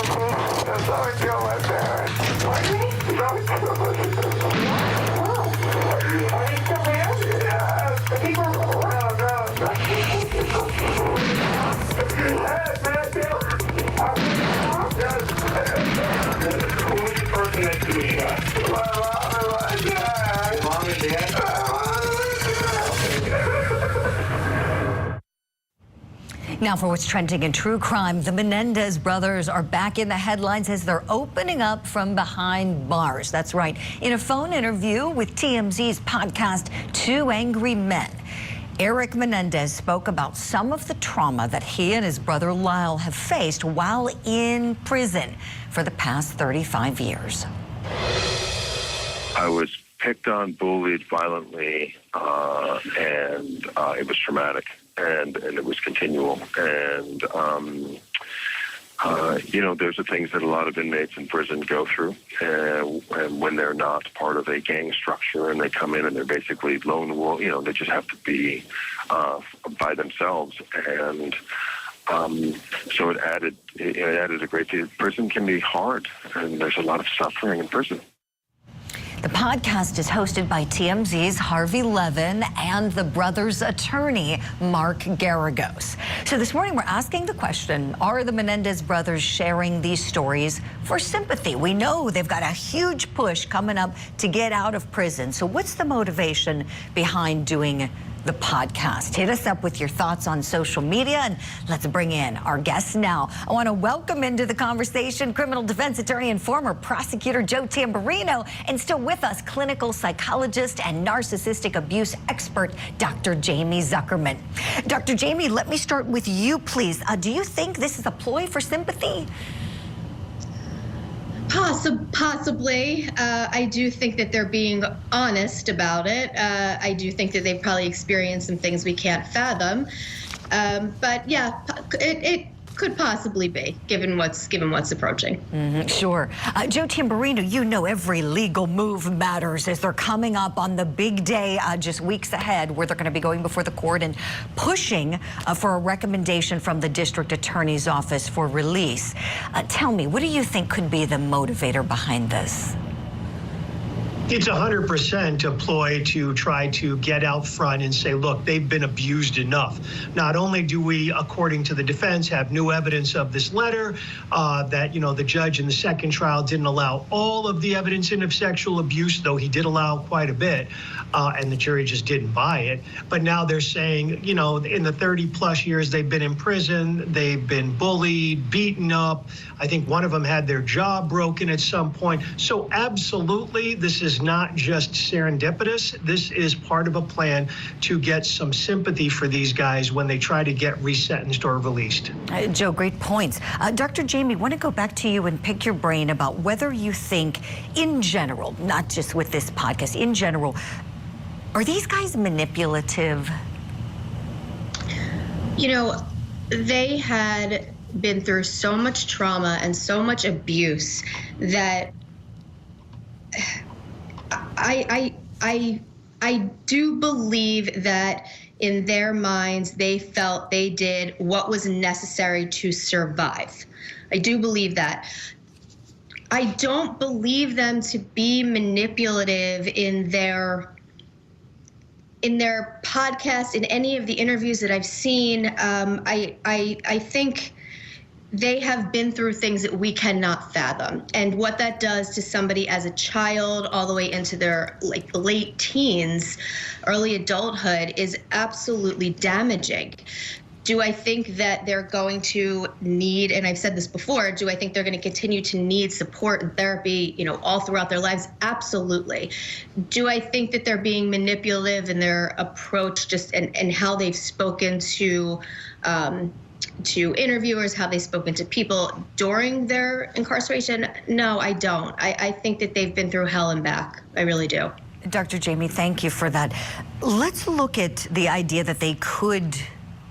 Someone killed my parents. Someone killed my parents. Are they still there? Yeah. The people... No. Who was the person next to me? My mom and my dad. Mom and dad? Now for what's trending in true crime, the Menendez brothers are back in the headlines as they're opening up from behind bars. That's right. In a phone interview with TMZ's podcast, Two Angry Men, Erik Menendez spoke about some of the trauma that he and his brother Lyle have faced while in prison for the past 35 years. I was picked on, bullied violently, and it was traumatic, and it was continual. And, you know, there's the things that a lot of inmates in prison go through, and when they're not part of a gang structure and they come in and they're basically lone wolf, you know, they just have to be by themselves. And so it added a great deal. Prison can be hard, and there's a lot of suffering in prison. The podcast is hosted by TMZ's Harvey Levin and the brothers' attorney, Mark Garagos. So this morning we're asking the question, are the Menendez brothers sharing these stories for sympathy? We know they've got a huge push coming up to get out of prison. So what's the motivation behind doing the podcast? Hit us up with your thoughts on social media, and let's bring in our guests now. I want to welcome into the conversation criminal defense attorney and former prosecutor Joe Tamburino, and still with us, clinical psychologist and narcissistic abuse expert Dr. Jamie Zuckerman. Dr. Jamie, let me start with you, please. Do you think this is a ploy for sympathy? Possibly. I do think that they're being honest about it. I do think that they've probably experienced some things we can't fathom. But yeah, it could possibly be, given what's approaching. Sure. Joe Tamburino, you know every legal move matters as they're coming up on the big day just weeks ahead, where they're going to be going before the court and pushing for a recommendation from the district attorney's office for release. Tell me, what do you think could be the motivator behind this? It's 100% a ploy to try to get out front and say, look, they've been abused enough. Not only do we, according to the defense, have new evidence of this letter, that, you know, the judge in the second trial didn't allow all of the evidence in of sexual abuse, though he did allow quite a bit, and the jury just didn't buy it. But now they're saying, you know, in the 30-plus years they've been in prison, they've been bullied, beaten up. I think one of them had their jaw broken at some point. So absolutely, this is not just serendipitous. This is part of a plan to get some sympathy for these guys when they try to get resentenced or released. Joe, great points. Dr. Jamie, I want to go back to you and pick your brain about whether you think, in general, not just with this podcast, in general, are these guys manipulative? You know, they had been through so much trauma and so much abuse that I do believe that in their minds they felt they did what was necessary to survive. I do believe that. I don't believe them to be manipulative in their podcast, in any of the interviews that I've seen. I think they have been through things that we cannot fathom, and what that does to somebody as a child all the way into their late teens, early adulthood, is absolutely damaging. Do I think that they're going to need, and I've said this before, do I think they're going to continue to need support and therapy, you know, all throughout their lives? Absolutely. Do I think that they're being manipulative in their approach, just and how they've spoken to interviewers, how they've spoken to people during their incarceration? No, I don't. I think that they've been through hell and back. I really do. Dr. Jamie, thank you for that. Let's look at the idea that they could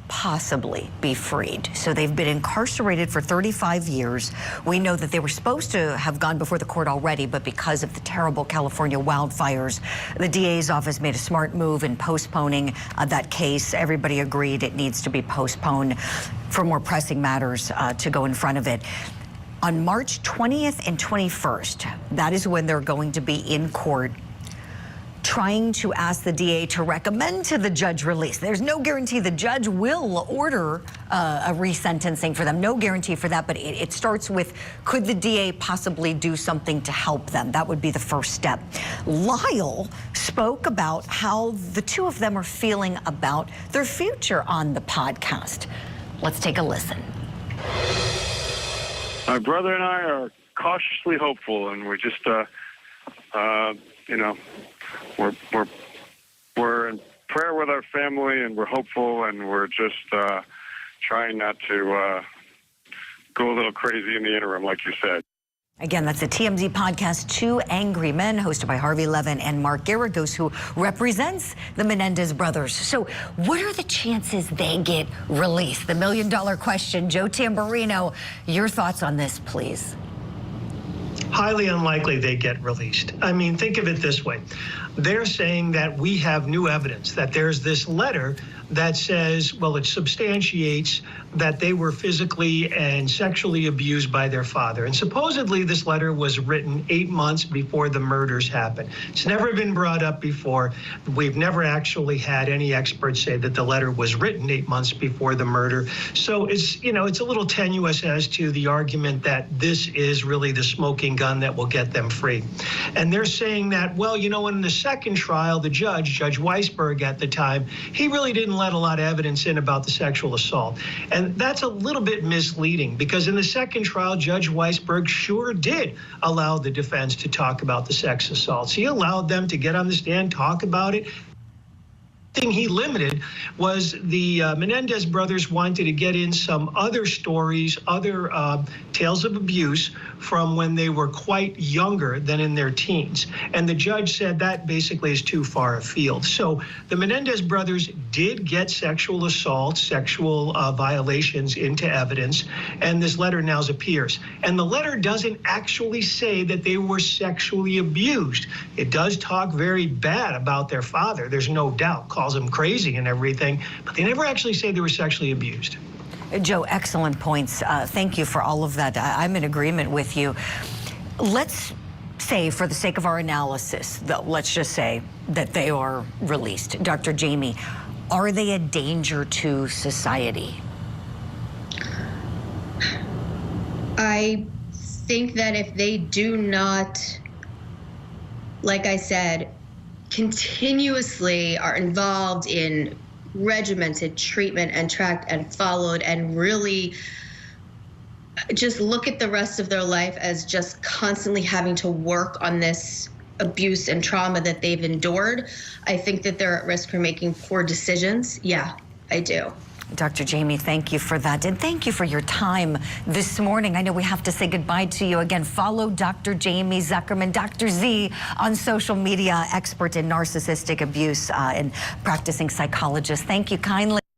possibly be freed. So they've been incarcerated for 35 years. We know that they were supposed to have gone before the court already, but because of the terrible California wildfires, the DA's office made a smart move in postponing that case. Everybody agreed it needs to be postponed for more pressing matters to go in front of it. On March 20th and 21st, that is when they're going to be in court trying to ask the DA to recommend to the judge release. There's no guarantee the judge will order a resentencing for them. No guarantee for that, but it starts with, could the DA possibly do something to help them? That would be the first step. Lyle spoke about how the two of them are feeling about their future on the podcast. Let's take a listen. My brother and I are cautiously hopeful, and we're just, we're in prayer with our family, and we're hopeful, and we're just trying not to go a little crazy in the interim, like you said. Again, that's the TMZ podcast, Two Angry Men, hosted by Harvey Levin and Mark Garagos, who represents the Menendez brothers. So what are the chances they get released? The million-dollar question. Joe Tamburino, your thoughts on this, please. Highly unlikely they get released. I mean, think of it this way. They're saying that we have new evidence, that there's this letter that says, well, it substantiates that they were physically and sexually abused by their father. And supposedly this letter was written 8 months before the murders happened. It's never been brought up before. We've never actually had any experts say that the letter was written 8 months before the murder. So it's, it's a little tenuous as to the argument that this is really the smoking gun that will get them free. And they're saying that, well, in the second trial, the Judge Weisberg at the time, he really didn't let a lot of evidence in about the sexual assault. And that's a little bit misleading, because in the second trial, Judge Weisberg sure did allow the defense to talk about the sex assaults. He allowed them to get on the stand, talk about it. The thing he limited was the Menendez brothers wanted to get in some other stories, other tales of abuse from when they were quite younger than in their teens. And the judge said that basically is too far afield. So the Menendez brothers did get sexual assault, sexual violations into evidence, and this letter now appears. And the letter doesn't actually say that they were sexually abused. It does talk very bad about their father, there's no doubt, calls him crazy and everything, but they never actually say they were sexually abused. Joe, excellent points. Thank you for all of that. I'm in agreement with you. Let's say, for the sake of our analysis, though, let's just say that they are released. Dr. Jamie, are they a danger to society? I think that if they do not, like I said, continuously are involved in regimented treatment and tracked and followed, and really just look at the rest of their life as just constantly having to work on this abuse and trauma that they've endured, I think that they're at risk for making poor decisions. Yeah, I do. Dr. Jamie, thank you for that. And thank you for your time this morning. I know we have to say goodbye to you again. Follow Dr. Jamie Zuckerman, Dr. Z, on social media, expert in narcissistic abuse and practicing psychologist. Thank you kindly.